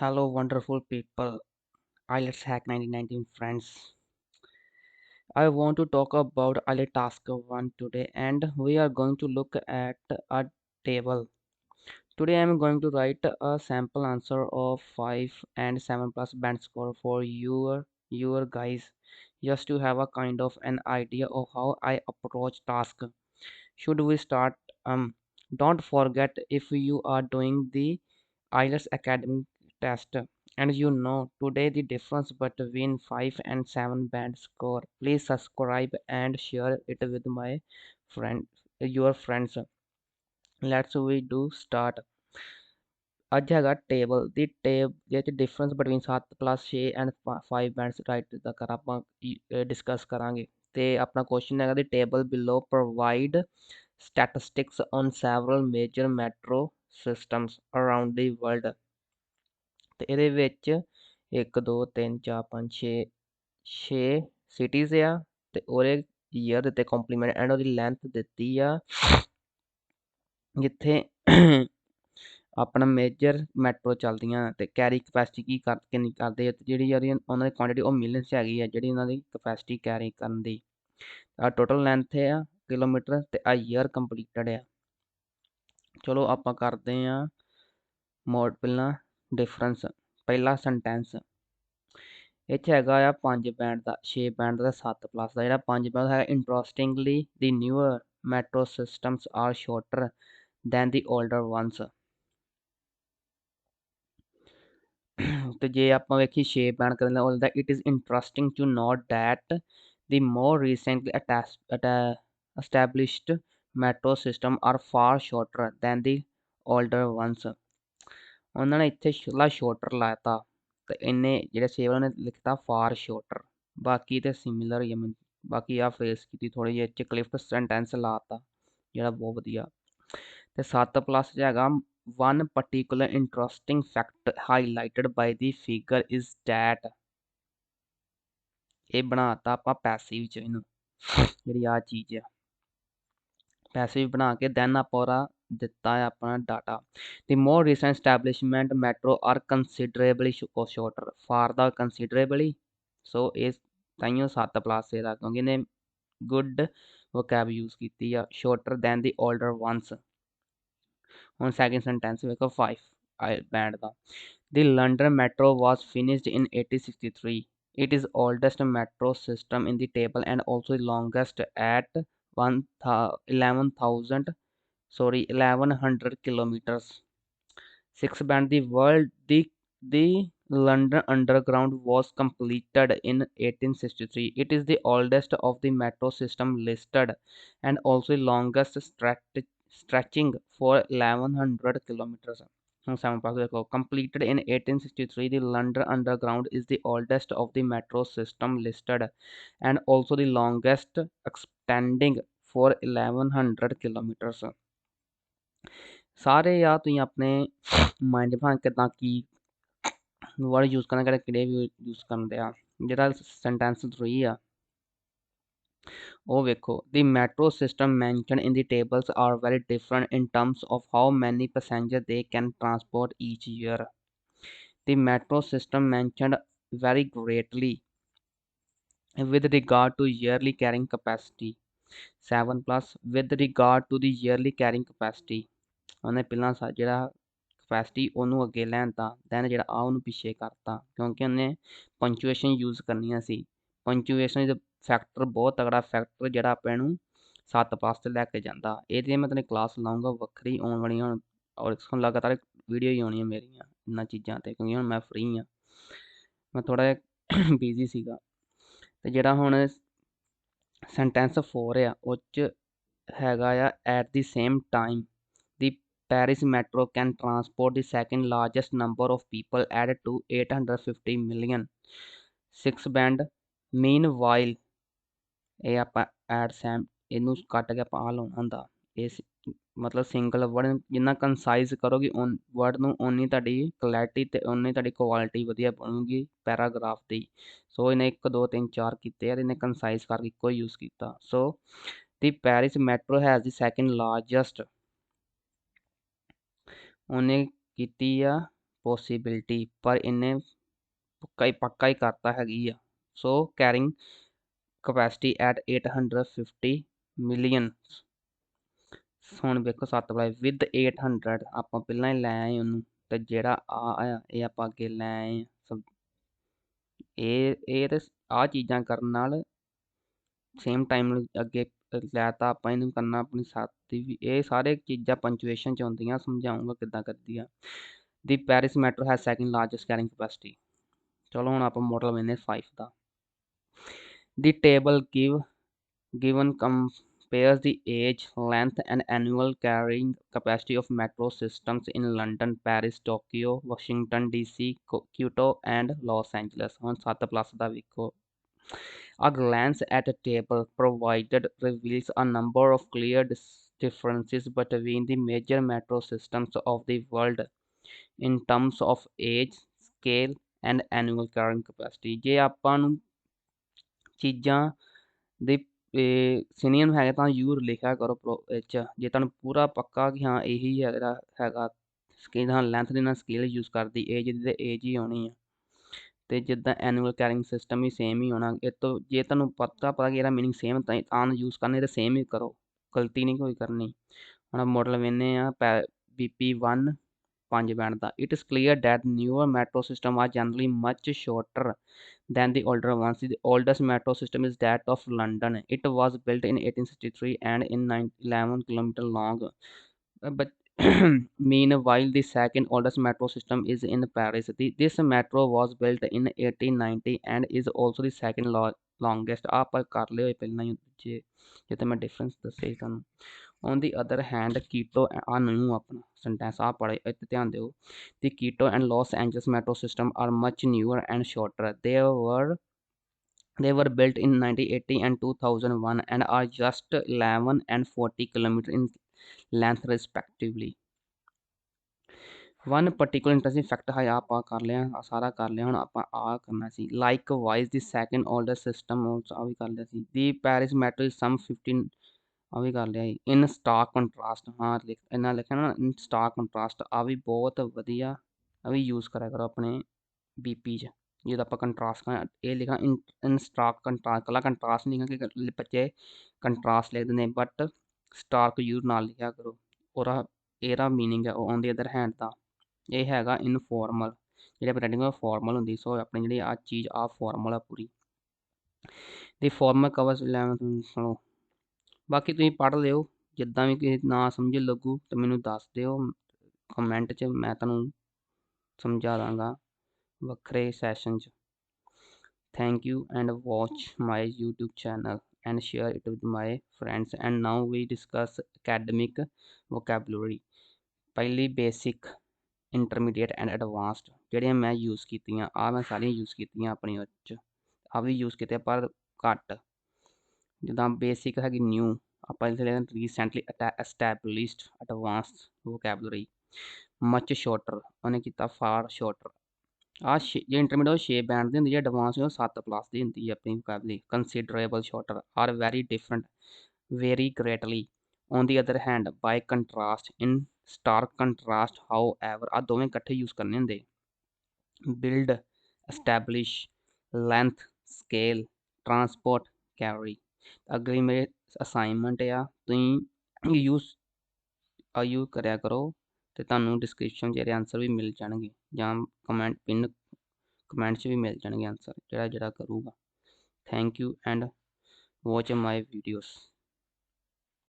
Hello, wonderful people. IELTS Hack 1919 friends. I want to talk about IELTS Task 1 today, and we are going to look at a table. Today I am going to write a sample answer of 5 and 7 plus band score for your guys, just to have a kind of an idea of how I approach task. Should we start? Don't forget, if you are doing the IELTS academic test and today the difference between 5 and 7 band score, please subscribe and share it with my friend your friends. Let's we do start. ਅੱਜ ਹੈਗਾ table ਦੀ ਜਿਹਦੇ ਚ difference between 7 plus 6 and 5 bands right ਦਾ ਕਰ ਆਪਾਂ discuss ਕਰਾਂਗੇ ਤੇ ਆਪਣਾ ਕੁਐਸਚਨ ਹੈਗਾ ਦੀ table below provide statistics on several major metro systems around the world ਤੇ ਇਹਦੇ ਵਿੱਚ 1 2 3 4 5 6 ਸਿਟੀਜ਼ ਆ ਤੇ ਉਹਦੇ ਈਅਰ ਦਿੱਤੇ ਕੰਪਲੀਮੈਂਟ ਐਂਡ ਉਹਦੀ ਲੈਂਥ ਦਿੱਤੀ ਆ ਜਿੱਥੇ ਆਪਣਾ ਮੇਜਰ ਮੈਟਰੋ ਚੱਲਦੀਆਂ ਤੇ ਕੈਰੀ ਕਪੈਸਿਟੀ ਕਿੰਨੀ ਕਰਦੇ ਆ ਜਿਹੜੀ ਉਹਨਾਂ ਦੀ ਕੁਆਂਟੀਟੀ ਉਹ ਮਿਲੀਅਨਸ 'ਚ ਹੈਗੀ ਆ ਜਿਹੜੀ ਉਹਨਾਂ ਦੀ ਕਪੈਸਿਟੀ ਕੈਰੀ ਕਰਨ ਦੀ ਆ ਟੋਟਲ ਲੈਂਥ ਆ ਕਿਲੋਮੀਟਰ ਤੇ ਆ ਈਅਰ ਕੰਪਲੀਟਡ ਆ ਚਲੋ ਆਪਾਂ ਕਰਦੇ ਆ ਮੋਡ ਪਹਿਲਾਂ ਡਿਫਰੈਂਸ ਪਹਿਲਾ ਸੈਂਟੈਂਸ ਇੱਥੇ ਹੈਗਾ ਆ 5 ਬੈਂਡ ਦਾ 6 ਬੈਂਡ ਦਾ 7 ਪਲੱਸ ਦਾ ਜਿਹੜਾ 5 ਬੈਂਡ ਹੈ interestingly the newer metro systems are shorter than the older ones ਤੇ ਜੇ ਆਪਾਂ ਵੇਖੀ 6 ਬੈਂਡ ਕਰਨ ਦਾ ਉਹਦਾ it is interesting to note that the more recently established metro system are far shorter than the older ones ਉਹਨਾਂ ਨੇ ਇੱਥੇ ਛੋਲਾ ਸ਼ੋਰਟਰ ਲਾਤਾ ਤੇ ਇਹਨੇ ਜਿਹੜੇ ਸੇਵ ਨੇ ਲਿਖਤਾ ਫਾਰ ਸ਼ੋਰਟਰ ਬਾਕੀ ਤੇ ਸਿਮਿਲਰ ਹੀ ਆ ਬਾਕੀ ਆ ਫਰੇਸ ਕੀਤੀ ਥੋੜੀ ਜਿਹੀ ਚ ਕਲਿਫਟ ਸੈਂਟੈਂਸ ਲਾਤਾ ਜਿਹੜਾ ਬਹੁਤ ਵਧੀਆ ਤੇ 7 ਪਲੱਸ ਚ ਹੈਗਾ one particular interesting fact highlighted by the figure is that ਇਹ ਬਣਾਤਾ ਆਪਾਂ ਪੈਸਿਵ ਚ ਇਹਨੂੰ ਜਿਹੜੀ ਆ ਚੀਜ਼ ਆ ਪੈਸਿਵ ਬਣਾ ਕੇ ਦੈਨ ਆਪਾਂ ਉਹਦਾ ਦਿੱਤਾ ਹੈ ਆਪਣਾ data the more recent establishment metro are considerably shorter for the considerably so ਇਹ ਤਾਈਓ 7 ਪਲੱਸ ਇਹਦਾ ਕਿਉਂਕਿ ਇਹਨੇ good vocab use ਕੀਤੀ ਆ shorter than the older ones ਹੁਣ ਸੈਕਿੰਡ ਸੈਂਟੈਂਸ ਵੇਖੋ 5 band the the London metro was finished in 1863 it is oldest metro system in the table and also the longest at 1100 kilometers 6 band the London Underground was completed in 1863 it is the oldest of the metro system listed and also the longest stretching for 1100 kilometers 7 completed in 1863 the London Underground is the oldest of the metro system listed and also the longest extending for 1100 kilometers ਸਾਰੇ ਯਾਰ ਤੁਸੀਂ ਆਪਣੇ mind ਭਾਂ ਕਿਦਾਂ ਕੀ word use ਕਰਨਾ ਕਿਹੜੇ use ਕਰਦੇ ਆ ਜਿਹੜਾ ਸੈਂਟੈਂਸ 3 ਆ ਉਹ ਵੇਖੋ the metro system mentioned in the tables are very different in terms of how many passengers they can transport each year the metro system mentioned vary greatly with regard to yearly carrying capacity 7 plus with regard to the yearly carrying capacity ਉਹਨੇ ਪਹਿਲਾਂ ਜਿਹੜਾ capacity ਉਹਨੂੰ ਅੱਗੇ ਲੈਣਤਾ then ਜਿਹੜਾ ਆ ਉਹਨੂੰ ਪਿੱਛੇ ਕਰਤਾ ਕਿਉਂਕਿ ਉਹਨੇ ਪੰਚੁਏਸ਼ਨ ਯੂਜ਼ ਕਰਨੀਆਂ ਸੀ ਪੰਚੁਏਸ਼ਨ ਇਜ਼ ਫੈਕਟਰ ਬਹੁਤ ਤਗੜਾ ਫੈਕਟਰ ਜਿਹੜਾ ਆਪਾਂ ਨੂੰ 7 ਪਾਸ ਤੇ ਲੈ ਕੇ ਜਾਂਦਾ ਇਹਦੀ ਮੈਂ ਤੈਨੂੰ ਕਲਾਸ ਲਾਉਂਗਾ ਵੱਖਰੀ ਆਉਣ ਵਾਲੀਆਂ ਹੁਣ ਔਰ ਹੁਣ ਲਗਾਤਾਰ ਵੀਡੀਓ ਹੀ ਆਉਣੀਆਂ ਮੇਰੀਆਂ ਇਹਨਾਂ ਚੀਜ਼ਾਂ ਤੇ ਕਿਉਂਕਿ ਹੁਣ ਮੈਂ ਫ੍ਰੀ ਆ ਮੈਂ ਥੋੜਾ ਜਿਹਾ ਬਿਜ਼ੀ ਸੀਗਾ ਤੇ ਜਿਹੜਾ ਹੁਣ ਸੈਂਟੈਂਸ 4 ਆ ਉਹ 'ਚ ਹੈਗਾ ਆ at the same time the Paris Metro can transport the second largest number of people added to 850 million 6 band meanwhile ਇਹ ਆਪਾਂ ਐਡ ਸੈਮ ਇਹਨੂੰ ਕੱਟ ਕੇ ਆਪਾਂ ਆ ਲਾਉਣਾ ਹੁੰਦਾ ਇਹ ਮਤਲਬ ਸਿੰਗਲ ਵਰਡ ਜਿੰਨਾ ਕੰਸਾਈਜ਼ ਕਰੋਗੇ ਵਰਡ ਨੂੰ ਓਨੀ ਤੁਹਾਡੀ ਕਲੈਰਿਟੀ ਤੇ ਓਨੀ ਤੁਹਾਡੀ ਕੁਆਲਿਟੀ ਵਧੀਆ ਬਣੂਗੀ ਪੈਰਾਗ੍ਰਾਫ ਦੀ ਸੋ ਇਹਨੇ 1 2 3 4 ਕੀਤੇ ਆ ਇਹਨੇ ਕੰਸਾਈਜ਼ ਕਰਕੇ ਇੱਕੋ ਯੂਜ਼ ਕੀਤਾ ਸੋ ਦੀ Paris metro has the second largest ਉਹਨੇ ਕੀਤੀ ਆ ਪੋਸੀਬਿਲਿਟੀ, ਪਰ ਇਹਨੇ ਪੱਕਾ ਹੀ ਕਰਤਾ ਹੈਗੀ ਆ। ਸੋ ਕੈਰਿੰਗ ਕਪੈਸਿਟੀ ਐਟ 850 ਮਿਲੀਅਨ। ਹੁਣ ਵੇਖੋ 7 ਵਾਲੇ ਵਿਦ 800 ਆਪਾਂ ਪਹਿਲਾਂ ਹੀ ਲੈ ਆਏ ਉਹਨੂੰ, ਤੇ ਜਿਹੜਾ ਆ ਇਹ ਆਪਾਂ ਅੱਗੇ ਲੈ ਆਏ ਇਹ ਤੇ ਆ ਚੀਜ਼ਾਂ ਕਰਨ ਨਾਲ ਸੇਮ ਟਾਈਮ ਅੱਗੇ ਲੈਤਾ ਆਪਾਂ, ਇਹਨੂੰ ਕਰਨਾ ਆਪਣੀ ਸਾਥੀ ਵੀ। ਇਹ ਸਾਰੇ ਚੀਜ਼ਾਂ ਪੰਚੁਏਸ਼ਨ ਚ ਆਉਂਦੀਆਂ, ਸਮਝਾਉਂਗਾ ਕਿੱਦਾਂ ਕਰਦੀ ਆ। ਦੀ Paris metro has second largest carrying capacity. ਚਲੋ ਹੁਣ ਆਪਾਂ model ਵੇਨੇ 5 the. The table given compares the age, length and annual carrying capacity of metro systems in London, Paris, Tokyo, Washington DC, Kyoto and Los Angeles। ਹੁਣ 7+ ਦਾ ਵੇਖੋ। A glance at a table provided reveals a number of clear differences between the major metro systems of the world in terms of age, scale and annual carrying capacity। ਜੇ ਆਪਾਂ ਨੂੰ ਚੀਜ਼ਾਂ ਦੇ senior ਹੈਗੇ ਤਾਂ ਜ਼ਰੂਰ ਲਿਖਿਆ ਕਰੋ ਜੇ ਤੁਹਾਨੂੰ ਪੂਰਾ ਪੱਕਾ ਕਿ ਹਾਂ ਇਹੀ ਹੈਗਾ ਸਕੇਲ ਨਾਲ ਲੈਂਥ ਦੇ ਨਾਲ ਸਕੇਲ ਯੂਜ਼ ਕਰਦੀ, ਏਜ ਦੀ ਤੇ ਏਜ ਹੀ ਆਉਣੀ ਆ, ਤੇ ਜਿੱਦਾਂ ਐਨੂਅਲ ਕੈਰਿੰਗ ਸਿਸਟਮ ਵੀ ਸੇਮ ਹੀ ਹੋਣਾ। ਇਹ ਤੋਂ ਜੇ ਤੁਹਾਨੂੰ ਪਤਾ ਕਿ ਇਹਦਾ ਮੀਨਿੰਗ ਸੇਮ ਤਾਂ ਯੂਜ਼ ਕਰਨੇ ਤੇ ਸੇਮ ਹੀ ਕਰੋ, ਗਲਤੀ ਨਹੀਂ ਕੋਈ ਕਰਨੀ। ਹੁਣ ਮਾਡਲ ਵੇਨੇ ਆ BP1 5 band the. It is clear that newer metro systems are generally much shorter than the older ones। The oldest metro system is that of London. It was built in 1863 and is 11 km long. But meanwhile, the second oldest metro system is in Paris। This metro was built in 1890 and is also the second longest। ਆਪਾਂ ਕਰ ਲਿਓ ਪਹਿਲਾਂ ਹੀ ਜੇ ਤਾਂ ਮੈਂ difference ਦੱਸੇ ਤੁਹਾਨੂੰ। On the other hand, Quito ਆ ਨੂੰ ਆਪਣਾ ਸੈਂਟੈਂਸ ਆ ਪੜ੍ਹੇ ਇੱਥੇ ਧਿਆਨ ਦਿਓ। The Quito and Los Angeles metro system are much newer and shorter। They were built in 1980 and 2001 and are just 11 and 40 km in length respectively। One particular interesting fact ਹੈ ਆਪਾਂ ਕਰ ਲਿਆ, ਸਾਰਾ ਕਰ ਲਿਆ। ਹੁਣ ਆਪਾਂ ਆ ਕਰਨਾ ਸੀ। Likewise, the second oldest system ਆ ਵੀ ਕਰ ਲਿਆ ਸੀ। The Paris metro is some 15 ਆ ਵੀ ਕਰ ਲਿਆ ਜੀ। ਇਨ ਸਟਾਕ ਕੰਟਰਾਸਟ, ਹਾਂ ਇਹਨਾਂ ਲਿਖਿਆ ਨਾ ਇਨ ਸਟਾਕ ਕੰਟਰਾਸਟ, ਆ ਵੀ ਬਹੁਤ ਵਧੀਆ, ਆ ਵੀ ਯੂਜ਼ ਕਰਿਆ ਕਰੋ ਆਪਣੇ BP 'ਚ ਜਦੋਂ ਆਪਾਂ ਕੰਟਰਾਸਟ ਕਰਨਾ। ਇਹ ਲਿਖਾਂ ਇਨ ਸਟਾਕ ਕੰਟਰਾਸਟ, ਇਕੱਲਾ ਕੰਟਰਾਸਟ ਨਹੀਂ ਲਿਖਾਂ ਕਿ ਬੱਚੇ ਕੰਟਰਾਸਟ ਲਿਖਦੇ ਨੇ, ਬਟ ਸਟਾਰਕ ਯੂਜ਼ ਨਾਲ ਲਿਖਿਆ ਕਰੋ। ਇਹਦਾ ਮੀਨਿੰਗ ਹੈ ਔਨ ਦੀ ਅਦਰ ਹੈਂਡ ਦਾ। ਇਹ ਹੈਗਾ ਇਨਫੋਰਮਲ, ਜਿਹੜੇ ਆਪਾਂ ਰੈਡਿੰਗ ਫੋਰਮਲ ਹੁੰਦੀ। ਸੋ ਆਪਣੀ ਜਿਹੜੀ ਆ ਚੀਜ਼ ਆ ਫੋਰਮਲ ਆ ਪੂਰੀ। ਦੀ ਫੋਰਮਲ ਕਵਰਸ 11 ਸੁਣੋ, ਬਾਕੀ ਤੁਸੀਂ ਪੜ੍ਹ ਲਿਓ। ਜਿੱਦਾਂ ਵੀ ਕਿਸੇ ਨਾ ਸਮਝ ਲੱਗੂ ਤਾਂ ਮੈਨੂੰ ਦੱਸ ਦਿਓ ਕਮੈਂਟ 'ਚ, ਮੈਂ ਤੁਹਾਨੂੰ ਸਮਝਾ ਦਾਂਗਾ ਵੱਖਰੇ ਸੈਸ਼ਨ 'ਚ। Thank you and watch my YouTube channel and share it with my friends। And now we discuss academic vocabulary। ਪਹਿਲੀ ਬੇਸਿਕ, ਇੰਟਰਮੀਡੀਏਟ ਐਂਡ ਐਡਵਾਂਸਡ ਜਿਹੜੀਆਂ ਮੈਂ ਯੂਜ਼ ਕੀਤੀਆਂ, ਮੈਂ ਸਾਰੀਆਂ ਯੂਜ਼ ਕੀਤੀਆਂ ਆਪਣੀ ਉਹ 'ਚ, ਵੀ ਯੂਜ਼ ਕੀਤੇ ਪਰ ਘੱਟ। ਜਿੱਦਾਂ ਬੇਸਿਕ ਹੈਗੀ ਨਿਊ, ਆਪਾਂ ਇੱਥੇ ਲਿਖਦੇ recently established. Advanced vocabulary much shorter, ਉਹਨੇ ਕੀਤਾ ਫਾਰ ਸ਼ੋਰਟਰ। ਜੇ ਇੰਟਰਮੀਡੀਏਟ 6 ਬੈਂਡ ਦੀ ਹੁੰਦੀ ਹੈ, ਐਡਵਾਂਸ 7+ ਦੀ ਹੁੰਦੀ ਹੈ ਆਪਣੀ vocabulary. Considerable shorter, are very different, very greatly. On the other hand, by contrast, in stark contrast, however, ਆ ਦੋਵੇਂ ਇਕੱਠੇ ਯੂਜ਼ ਕਰਨੇ ਹੁੰਦੇ। Build, establish, length, scale, transport, carry. ਅਗਲੀ ਮੇਰੇ ਅਸਾਈਨਮੈਂਟ ਆ, ਤੁਸੀਂ ਯੂਜ਼ ਕਰਿਆ ਕਰੋ ਤੇ ਤੁਹਾਨੂੰ ਡਿਸਕ੍ਰਿਪਸ਼ਨ 'ਚ ਇਹਦੇ ਆਨਸਰ ਵੀ ਮਿਲ ਜਾਣਗੇ, ਜਾਂ ਕਮੈਂਟ 'ਚ ਵੀ ਮਿਲ ਜਾਣਗੇ ਆਨਸਰ ਜਿਹੜਾ ਕਰੂਗਾ। Thank you and watch my videos.